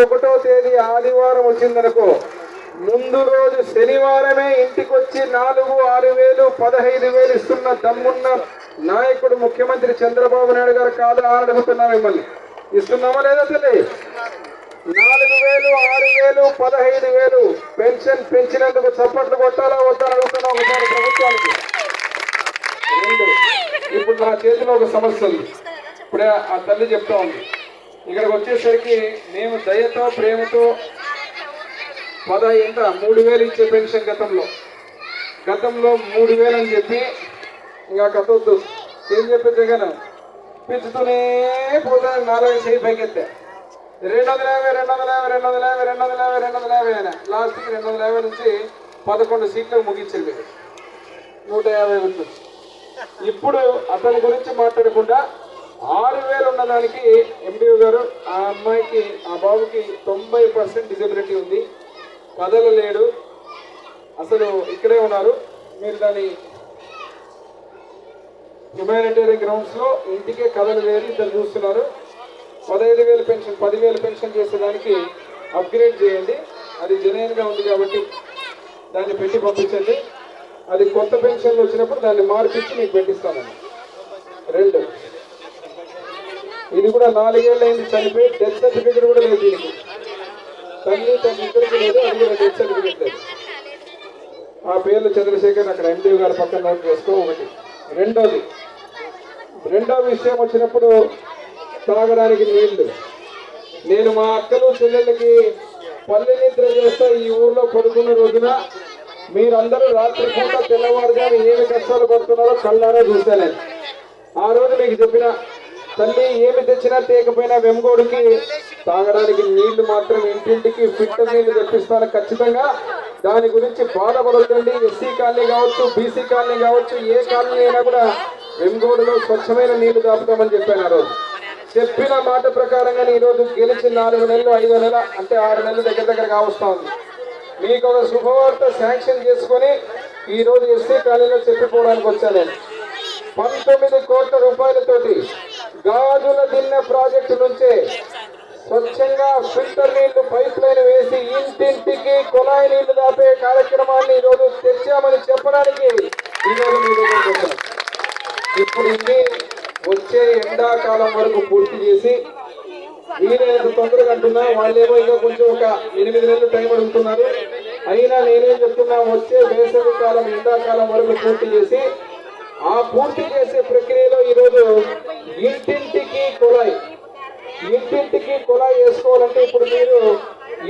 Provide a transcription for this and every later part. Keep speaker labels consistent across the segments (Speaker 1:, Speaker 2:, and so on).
Speaker 1: ఒకటో తేదీ ఆదివారం వచ్చిందనుకో, ముందు రోజు శనివారమే ఇంటికొచ్చి 4, 6 వేలు 15,000 ఇస్తున్న దమ్మున్న నాయకుడు ముఖ్యమంత్రి చంద్రబాబు నాయుడు గారు కాదా అని అడుగుతున్నా మిమ్మల్ని. ఇస్తున్నామా లేదా తల్లి? 4,000, 6,000, 15,000 పెన్షన్ పెంచినందుకు చప్పట్లు కొట్టాలా వద్దా అడుగుతున్నా ఒకసారి ప్రభుత్వానికి. ఇప్పుడు నా చేతిలో ఒక సమస్య ఉంది. ఇప్పుడే ఆ తల్లి చెప్తా ఉంది. ఇక్కడికి వచ్చేసరికి మేము దయతో ప్రేమతో 3,000 ఇచ్చే పెన్షన్ గతంలో 3,000 అని చెప్పి ఇంకా కట్టొద్దు ఏం చెప్పే జగన్ పెంచుతూనే పోతాను. 4 చేయి పైకెత్తా 250 అయినా లాస్ట్కి 250 నుంచి 11 సీట్లకు ముగించింది 150 ఉంటుంది. ఇప్పుడు అతని గురించి మాట్లాడకుండా 6,000 ఉన్నదానికి ఎండిఓ గారు ఆ అమ్మాయికి ఆ బాబుకి 90% డిజబిలిటీ ఉంది, కదలలేడు, అసలు ఇక్కడే ఉన్నారు. మీరు దాని హ్యుమానిటేరియన్ గ్రౌండ్స్ లో ఇంటికే కదలలేరు, ఇద్దరు చూస్తున్నారు. 15,000 పెన్షన్ 10,000 పెన్షన్ చేసేదానికి అప్గ్రేడ్ చేయండి. అది జెన్యూన్ గా ఉంది కాబట్టి దాన్ని పెట్టి పంపించండి. అది కొత్త పెన్షన్లు వచ్చినప్పుడు దాన్ని మార్పించి మీకు పెట్టిస్తామండి. 2 ఇది కూడా 4 ఏళ్ళు అయింది చనిపోయి, డెత్ సర్టిఫికేట్ కూడా లేదు దీనికి. తల్లి ఇద్దరికి లేదు, అది కూడా డెత్ సర్టిఫికేట్ లేదు. ఆ పేర్లు చంద్రశేఖర్ అక్కడ ఎండి గారి పక్కన నోట్ చేసుకో. ఒకటి. రెండో విషయం వచ్చినప్పుడు తాగడానికి నీళ్లు. నేను మా అక్కలు చెల్లెళ్ళకి పల్లె నిద్ర చేస్తా ఈ ఊర్లో పడుకున్న రోజున మీరందరూ రాత్రి పూట తెల్లవారుజాము ఏమి కష్టాలు పడుతున్నారో కళ్ళారా చూశాను. ఆ రోజు మీకు చెప్పిన తల్లి ఏమి తెచ్చినా తేకపోయినా వెంగోడికి తాగడానికి నీళ్లు మాత్రం ఇంటింటికి ఫిల్టర్ నీళ్లు తెప్పిస్తాను ఖచ్చితంగా. దాని గురించి బాధపడొద్దండి. ఎస్సీ కాలనీ కావచ్చు, బీసీ కాలనీ కావచ్చు, ఏ కాలనీ అయినా కూడా వెంగోడులో స్వచ్ఛమైన నీళ్లు దాపుతామని చెప్పాను. ఆ రోజు చెప్పిన మాట ప్రకారంగా ఈరోజు గెలిచి 4 నెలలు 5 నెలలు అంటే 6 నెలలు దగ్గర కావస్తా ఉంది. మీకు ఒక శుభవార్త శాంక్షన్ చేసుకొని ఈరోజు ఎస్సీ కాలనీలో చెప్పిపోవడానికి వచ్చాను. 19 కోట్ల రూపాయలతోటి గాజుల దిన్నె ప్రాజెక్టు నుంచే స్వచ్ఛంగా ఫిల్టర్ నీళ్లు పైప్ లైన్ వేసి ఇంటింటికి కుళాయి నీళ్లు దాపే కార్యక్రమాన్ని ఈరోజు తెచ్చామని చెప్పడానికి ఈరోజు మీ దగ్గరకు వచ్చాను. ఇప్పుడు ఇది వచ్చే ఎండాకాలం వరకు పూర్తి చేసి వీలైనంత తొందరగా అంటున్నా. వాళ్ళేమో ఇంకా కొంచెం ఒక 8 నెలలు టైం అడుగుతున్నారు. అయినా నేనేం చెప్తున్నా, వచ్చే వేసవి కాలం ఎండాకాలం వరకు పూర్తి చేసి ఆ పూర్తి చేసే ప్రక్రియలో ఈరోజు ఇంటింటికి కుళాయి వేసుకోవాలంటే ఇప్పుడు మీరు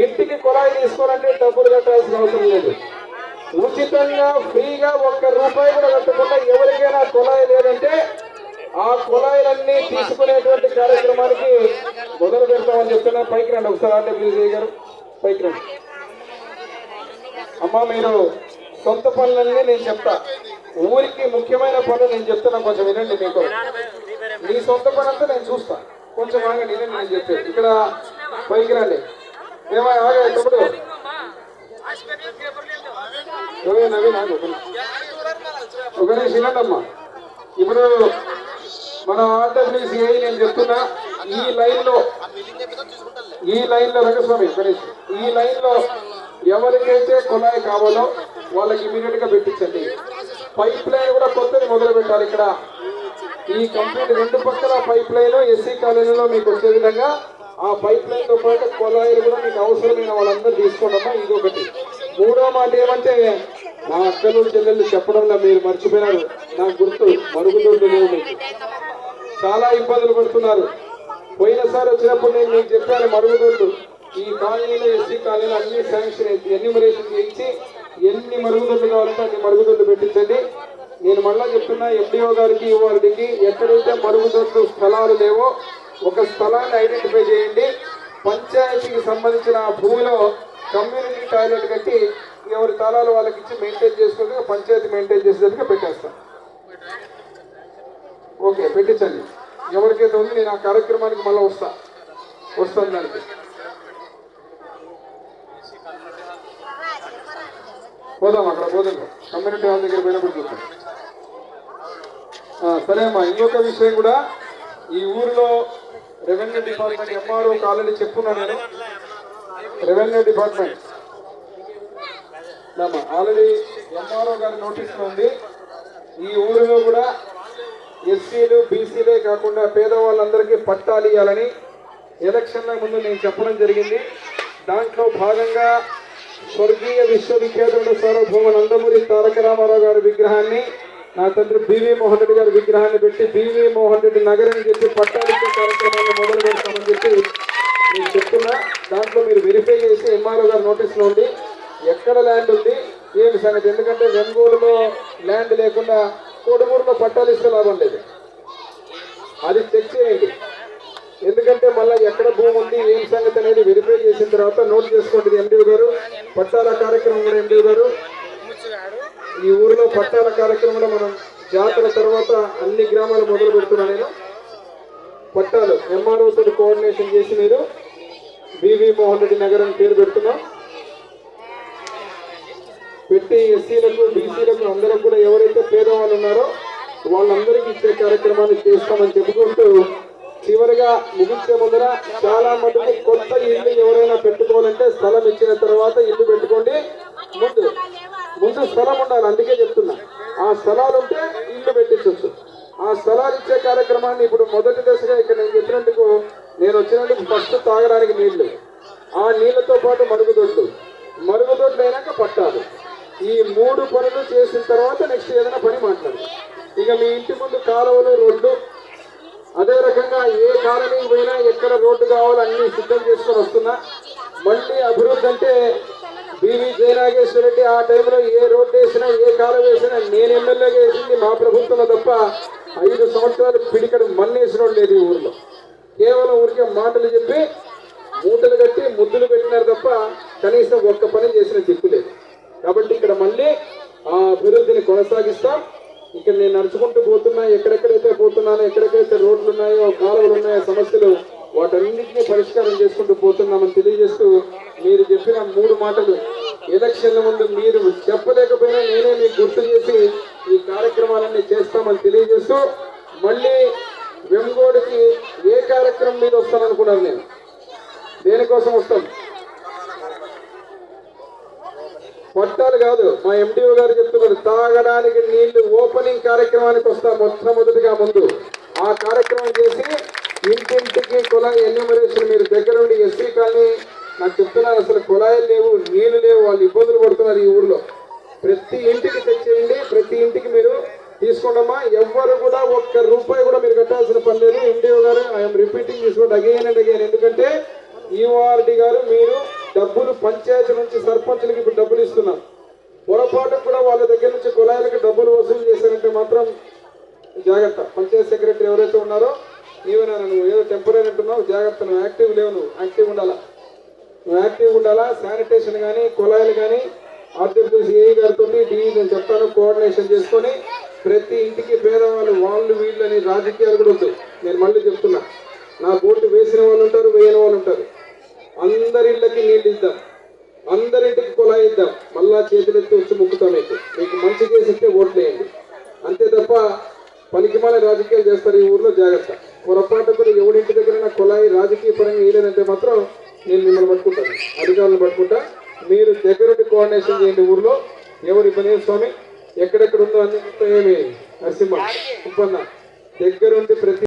Speaker 1: ఇంటికి కుళాయి తీసుకోవాలంటే డబ్బులు కట్టాల్సిన అవసరం లేదు. ఉచితంగా ఫ్రీగా ₹1 కూడా కట్టకుండా ఎవరికైనా కుళాయి లేదంటే ఆ కుళాయిలన్నీ తీసుకునేటువంటి కార్యక్రమానికి మొదలు పెడతామని చెప్తున్నా. పైకి రండి ఒకసారి. అంటే మీరు గారు పైకి రండి. అమ్మా మీరు సొంత పనులన్నీ నేను చెప్తా. ఊరికి ముఖ్యమైన పనులు నేను చెప్తున్నా, కొంచెం వినండి. మీకు మీ సొంత పని అంతా నేను చూస్తా, కొంచెం ఆగండి వినండి నేను చెప్పేది. ఇక్కడ పైకి రండి. ఏమై ఆగా తమ్ముడు నవీన్ ఒక నిమిషం వినండమ్మా. ఇప్పుడు మన ఆర్డబ్ల్యూసీఐ నేను చెప్తున్నా, ఈ లైన్లో రంగస్వామి గణేష్, ఈ లైన్లో ఎవరికైతే కుళాయి కావాలో వాళ్ళకి ఇమీడియట్ గా పెట్టించండి. పైప్ లైన్ కూడా కొత్తది మొదలు పెట్టాలి. ఇక్కడ ఈ కంప్లీట్ 2 పక్కల పైప్ లైన్ ఎస్సీ కాలనీలో మీకు వచ్చే విధంగా ఆ పైప్ లైన్ తో పాటు కుళాయిలు కూడా మీకు అవసరమైన వాళ్ళందరూ తీసుకోండమ్మా. ఇది ఒకటి. 3వ మాట ఏమంటే, నా అక్కలు చెల్లెళ్ళు చెప్పడంలో మీరు మర్చిపోయినారు, నాకు గుర్తు మరుగుదొడ్లు లేవు. మీకు చాలా ఇబ్బందులు పడుతున్నారు. పోయినసారి వచ్చినప్పుడు నేను మీకు చెప్పాను, మరుగుదొడ్లు ఈ కాలనీలో ఎస్సీ కాలనీలో అన్ని శాంక్షన్ ఎన్యూమరేషన్ చేయించి ఎన్ని మరుగుదొడ్లు కావాలంటే అన్ని మరుగుదొడ్లు పెట్టించండి. నేను మళ్ళా చెప్తున్నా, ఎండిఓ గారికి వారికి ఎక్కడైతే మరుగుదొడ్లు స్థలాలు లేవో ఒక స్థలాన్ని ఐడెంటిఫై చేయండి. పంచాయతీకి సంబంధించిన ఆ భూమిలో కమ్యూనిటీ టాయిలెట్ కట్టి ఎవరి స్థలాలు వాళ్ళకి ఇచ్చి మెయింటైన్ చేసుకుంటే పంచాయతీ మెయింటైన్ చేసేందుకు పెట్టేస్తాం. ఓకే, పెట్టించండి. ఎవరికైతే ఉంది నేను ఆ కార్యక్రమానికి మళ్ళీ వస్తాను దానికి. పోదాం, అక్కడ పోదాం, కమ్యూనిటీ హాల్ దగ్గర పోయినప్పుడు చూద్దాం. సరే అమ్మా. ఇంకొక విషయం కూడా, ఈ ఊరిలో రెవెన్యూ డిపార్ట్మెంట్ ఎంఆర్ఓ ఆల్రెడీ చెప్పున్నాను నేను. రెవెన్యూ డిపార్ట్మెంట్ ఆల్రెడీ ఎంఆర్ఓ గారి నోటీసులో ఉంది. ఈ ఊరిలో కూడా ఎస్సీలు బీసీలే కాకుండా పేదవాళ్ళందరికీ పట్టాలు ఇవ్వాలని ఎలక్షన్ల ముందు నేను చెప్పడం జరిగింది. దాంట్లో భాగంగా స్వర్గీయ విశ్వవిఖ్యాతుడు సార్వభౌమ నందమూరి తారక రామారావు గారి విగ్రహాన్ని, నా తండ్రి బివి మోహన్ రెడ్డి గారి విగ్రహాన్ని పెట్టి బివి మోహన్ రెడ్డి నగర్ అని చెప్పి పట్టాలిచ్చే కార్యక్రమాన్ని మొదలు పెడతామని చెప్పి నేను చెప్తున్నా. దాంట్లో మీరు వెరిఫై చేసి ఎంఆర్ఓ గారి నోటీసులో ఉండి ఎక్కడ ల్యాండ్ ఉంది ఏమి సంగతి, ఎందుకంటే వెంగూరులో ల్యాండ్ లేకుండా కోడుమూరులో పట్టాలు ఇస్తే లాభం లేదు. అది చెక్ చేయండి, ఎందుకంటే మళ్ళీ ఎక్కడ భూమి ఉంది ఏం సంగతి అనేది వెరిఫై చేసిన తర్వాత నోట్ చేసుకోండి. ఎండిఓ గారు పట్టాల కార్యక్రమం కూడా ఎండిఓ గారు ఈ ఊరిలో పట్టాల కార్యక్రమంలో మనం జాతర తర్వాత అన్ని గ్రామాలు మొదలు పెడుతున్నా. నేను పట్టాలు ఎంఆర్ఓ తోటి కోఆర్డినేషన్ చేసి మీరు బివి మోహన్ రెడ్డి నగర్ అని పేరు పెడుతున్నాం పెట్టి ఎస్సీలకు బీసీలకు అందరికి కూడా ఎవరైతే పేదవాళ్ళు ఉన్నారో వాళ్ళందరికీ ఇచ్చే కార్యక్రమాన్ని చేస్తామని చెప్పుకుంటూ చివరిగా ముగించే ముందర చాలా మందికి కొత్త ఇల్లు ఎవరైనా పెట్టుకోవాలంటే స్థలం ఇచ్చిన తర్వాత ఇల్లు పెట్టుకోండి. ముందు స్థలం ఉండాలి, అందుకే చెప్తున్నా. ఆ స్థలాలు ఉంటే ఇల్లు పెట్టించవచ్చు. ఆ స్థలాలు ఇచ్చే కార్యక్రమాన్ని ఇప్పుడు మొదటి దశగా ఇక్కడ నేను చెప్పినందుకు నేను వచ్చినందుకు ఫస్ట్ తాగడానికి నీళ్లు, ఆ నీళ్లతో పాటు మరుగుదొడ్లు అయినాక పట్టాలు, ఈ 3 పనులు చేసిన తర్వాత నెక్స్ట్ ఏదైనా పని మాట్లాడు. ఇక మీ ఇంటి ముందు కాలువలు రోడ్లు అదే రకంగా ఏ కాలనీకి పోయినా ఎక్కడ రోడ్డు కావాలో అన్ని సిద్ధం చేసుకొని వస్తున్నా. మళ్ళీ అభివృద్ధి అంటే బివి జయనాగేశ్వర రెడ్డి ఆ టైంలో ఏ రోడ్డు వేసినా ఏ కాలం వేసినా నేను ఎమ్మెల్యేగా వేసింది మా ప్రభుత్వంలో తప్ప 5 సంవత్సరాలు పిడికడు మన్నేసిన లేదు ఈ ఊరిలో. కేవలం ఊరికే మాటలు చెప్పి మూటలు కట్టి ముద్దులు పెట్టినారు తప్ప కనీసం ఒక్క పని చేసిన దిక్కు లేదు. కాబట్టి ఇక్కడ మళ్ళీ ఆ అభివృద్ధిని కొనసాగిస్తాం. ఇక్కడ నేను నడుచుకుంటూ పోతున్నా, ఎక్కడెక్కడైతే పోతున్నానో ఎక్కడెక్కడైతే రోడ్లు ఉన్నాయో కాలువలు ఉన్నాయో సమస్యలు వాటన్నింటినీ పరిష్కారం చేసుకుంటూ పోతున్నామని తెలియజేస్తూ మీరు చెప్పిన 3 మాటలు ఎలక్షన్ల ముందు మీరు చెప్పలేకపోయినా నేనే మీకు గుర్తు చేసి ఈ కార్యక్రమాలన్నీ చేస్తామని తెలియజేస్తూ మళ్ళీ వెంగోడికి ఏ కార్యక్రమం మీద వస్తాననుకున్నాను నేను, దేనికోసం వస్తాం? పట్టాలు కాదు, మా ఎండిఓ గారు చెప్తున్నారు తాగడానికి నీళ్లు ఓపెనింగ్ కార్యక్రమానికి వస్తా మొట్టమొదటిగా ముందు. ఆ కార్యక్రమం చేసి ఇంటింటికి కుళాయి ఎన్యూమరేషన్ మీరు దగ్గర ఉండి ఎస్సీ కాలనీ నాకు చెప్తున్నారు అసలు కుళాయిలు లేవు, నీళ్లు లేవు, వాళ్ళు ఇబ్బందులు పడుతున్నారు ఈ ఊర్లో. ప్రతి ఇంటికి తెచ్చేయండి, ప్రతి ఇంటికి మీరు తీసుకోండమ్మా. ఎవ్వరు కూడా ఒక్క రూపాయి కూడా మీరు కట్టాల్సిన పని లేదు. ఎండిఓ గారు ఐఎమ్ రిపీటింగ్ తీసుకోండి అగైన్ అండ్ అగైన్, ఎందుకంటే ఈఓఆర్డి గారు మీరు డబ్బులు పంచాయతీ నుంచి సర్పంచులకి ఇప్పుడు డబ్బులు ఇస్తున్నారు. పొరపాటు కూడా వాళ్ళ దగ్గర నుంచి కుళాయిలకి డబ్బులు వసూలు చేశారంటే మాత్రం జాగ్రత్త. పంచాయతీ సెక్రటరీ ఎవరైతే ఉన్నారో నీవేనా, నువ్వు ఏదో టెంపరీ అంటున్నావు, జాగ్రత్త. నువ్వు యాక్టివ్ లేవు, నువ్వు యాక్టివ్ ఉండాలా. శానిటేషన్ కానీ కుళాయిలు కానీ ఆర్డబ్ల్యూసీ ఏఈ గారితో నేను చెప్తాను కోఆర్డినేషన్ చేసుకొని ప్రతి ఇంటికి పేదవాళ్ళు వాళ్ళు వీళ్ళని రాజకీయాలు కూడా వద్దు. నేను మళ్ళీ చెప్తున్నా, నా బోటు వేసిన వాళ్ళు ఉంటారు, వేయని వాళ్ళు ఉంటారు. అందరిళ్ళకి నీళ్ళు ఇద్దాం, అందరింటికి కుళాయి ఇద్దాం, మళ్ళా చేతులెత్తి వచ్చి ముక్కుతాం. మీకు మంచి చేసి ఇస్తే ఓట్లు వేయండి, అంతే తప్ప పనికిమాల రాజకీయాలు చేస్తారు ఈ ఊర్లో. జాగ్రత్త. పొరపాటు కూడా ఎవరింటి దగ్గర కుళాయి రాజకీయ పరంగా వేయలేదంటే మాత్రం నేను మిమ్మల్ని పట్టుకుంటాను, అధికారులను పట్టుకుంటా. మీరు దగ్గరుండి కోఆర్డినేషన్ చేయండి. ఊర్లో ఎవరు ఇబ్బంది స్వామి ఎక్కడెక్కడ ఉందో అన్ని ఏమి నరసింహ ఉప్పన్న దగ్గరుండి ప్రతి